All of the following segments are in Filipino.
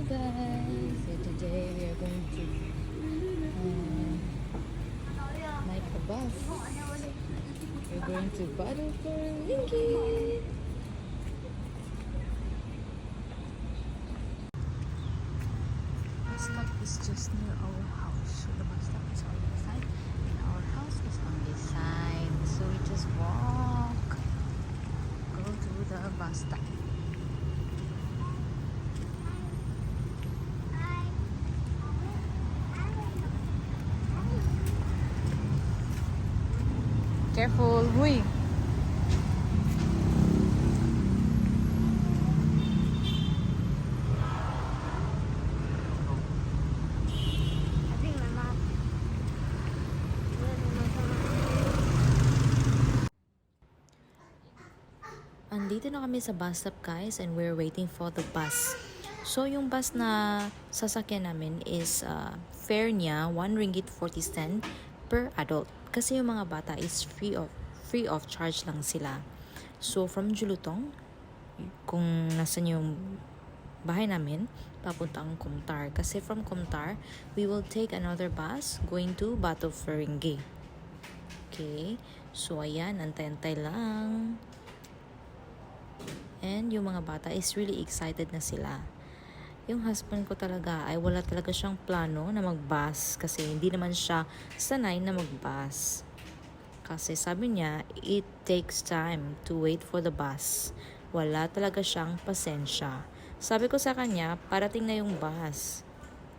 guys, so today we are going to make a bus. We're going to Battle for Linky. Bus stop is just near our house, so the bus stop is on this side and our house is on this side, so we just go to the bus stop. Careful, huy. Andito na kami sa bus stop guys and we're waiting for the bus. So yung bus na sasakyan namin is fare niya 1 ringgit 40 cent per adult. Kasi yung mga bata is free of charge lang sila. So from Julutong, kung nasan yung bahay namin, papuntang Kumtar. Kasi from Kumtar, we will take another bus going to Bato Feringay. Okay, so ayan, antay-antay lang. And yung mga bata is really excited na sila. Yung husband ko talaga ay wala talaga siyang plano na mag-bus kasi hindi naman siya sanay na mag-bus. Kasi sabi niya, it takes time to wait for the bus. Wala talaga siyang pasensya. Sabi ko sa kanya, parating na yung bus.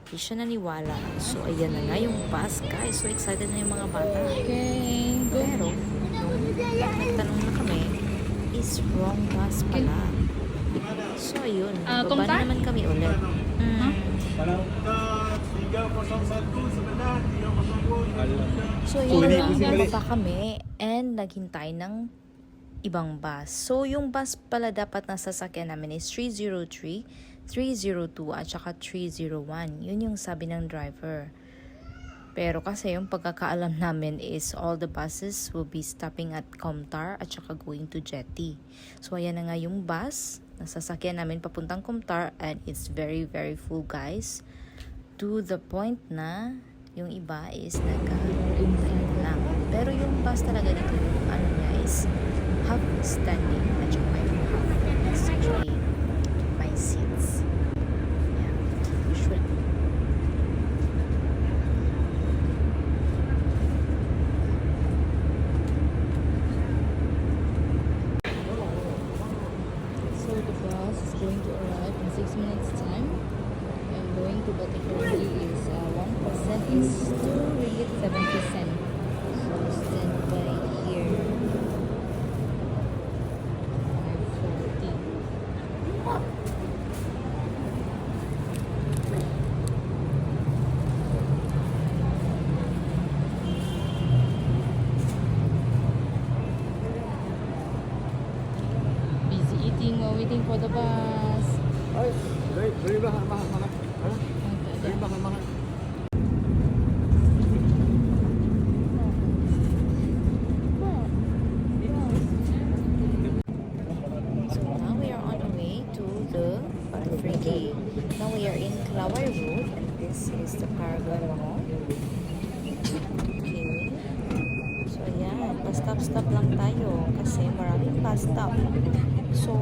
Hindi siya naniwala. So ayan na nga yung bus guys. So excited na yung mga bata. Okay, pero nung nagtanong na kami, is wrong bus pala. So ayun, baba na naman kami ulit. So ayun, baba kami and naghintay ng ibang bus. So yung bus pala dapat na sasakyan namin is 303, 302 at saka 301. Yun yung sabi ng driver. Pero kasi yung pagkakaalam namin is all the buses will be stopping at Kumtar at saka going to Jetty. So ayan na nga yung bus na sasakyan namin papuntang Kumtar and it's very full guys. To the point na yung iba is nag-hintay lang. Pero yung bus talaga dito yung ano niya is half standing at saka yung half is actually my seats. Yeah, usually. So the bus is going to arrive in 6 minutes time and going to Batikari is 1% is 2 ringgit 70 cent. So stand by here. 540. Busy eating while waiting for the bus. Ay, beri mahal. Beri mahal. So now we are on our way to the Parafriki. Now we are in Kalaway Road and this is the Paragon Mall. Okay. So ayan, pa-stop lang tayo kasi maraming bus stop. So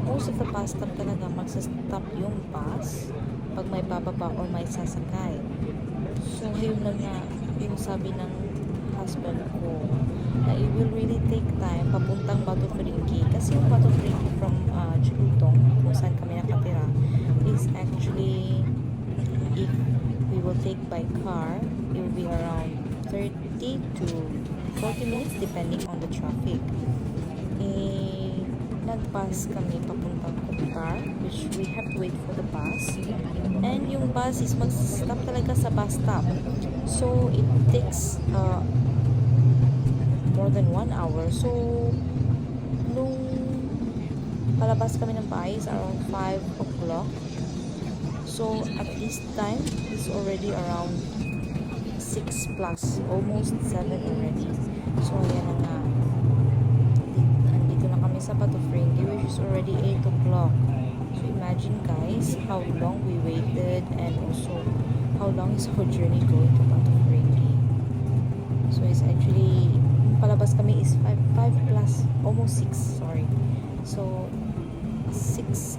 most of the bus stop talaga magsa-stop yung bus pag may bababa or may sasakay. So yun na nga yung sabi ng husband ko na it will really take time papuntang Bato Feringay kasi yung Bato Feringay from Julutong kung saan kami nakatira is actually if we will take by car it will be around 30 to 40 minutes depending on the traffic. Nag-bus kami papuntang Kumtar which we have to wait for the bus and yung bus is mag-stop talaga sa bus stop, so it takes more than 1 hour. So nung palabas kami ng bahay is around 5 o'clock, so at this time it's already around 6 plus, almost 7 already. So ayan na nga, andito na kami sa Bato Feringay which is already 8 o'clock. So imagine imagine guys how long we waited and also how long is our journey going to Batu Ferringhi. So it's actually, palabas kami is 5 plus, almost 6, sorry. So 6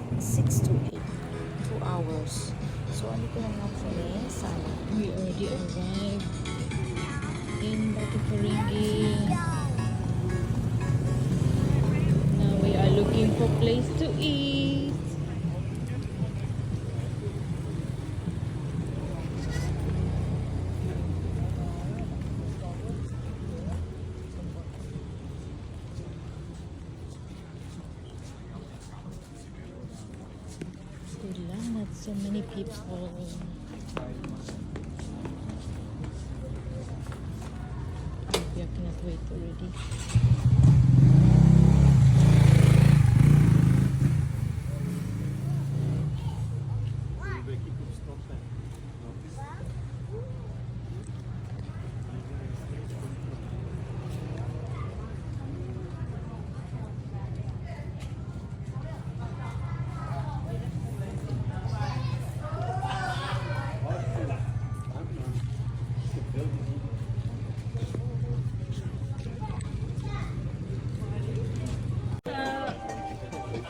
to 8, 2 hours. So andito na nga kami sa, we already arrived in Batu Ferringhi. Now we are looking for place to eat. Still not so many people. Maybe I cannot wait already.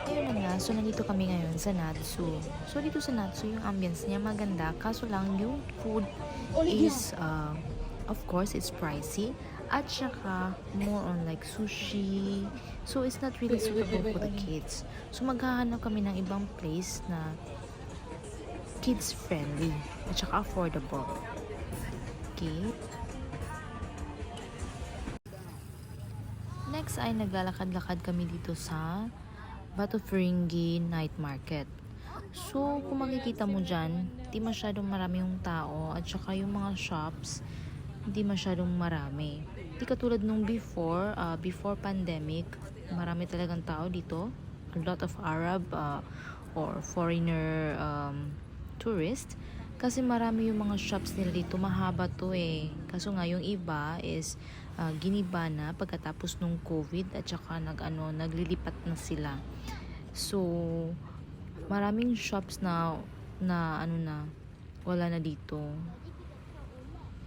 Ayun na nga, so nandito kami ngayon sa Natsu. So dito sa Natsu, yung ambience niya maganda, kaso lang yung food is, of course, it's pricey. At saka, more on like sushi. So it's not really suitable for the kids. So maghahanap kami ng ibang place na kids friendly at saka affordable. Okay. Next ay naglalakad-lakad kami dito sa Batu Ferringhi Night Market. So, kung makikita mo dyan, di masyadong marami yung tao at saka yung mga shops, hindi masyadong marami. Di katulad nung before pandemic, marami talagang tao dito. A lot of Arab or foreigner tourist. Kasi marami yung mga shops nila dito, mahaba to eh. Kaso nga yung iba is giniba na pagkatapos nung COVID at saka naglilipat na sila. So, maraming shops na wala na dito.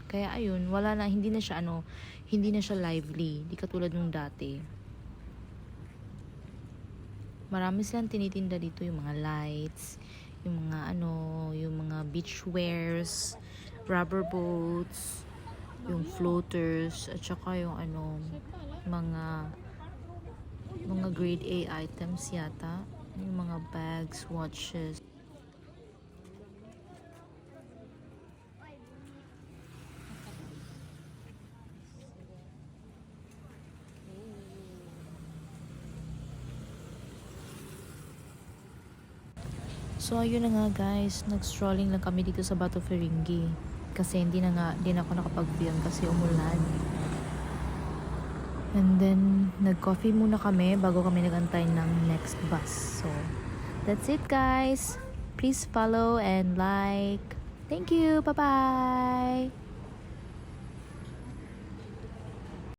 Kaya ayun, wala na, hindi na siya lively, di katulad nung dati. Marami silang tinitinda dito, yung mga lights, yung mga beach wares, rubber boats, yung floaters, at saka yung mga grade A items yata, yung mga bags, watches. So ayun na nga guys, nag-strolling lang kami dito sa Batu Ferringhi kasi hindi na ako nakapag-film kasi umulan. And then nag-coffee muna kami bago kami nagantay ng next bus. So that's it guys. Please follow and like. Thank you. Bye-bye.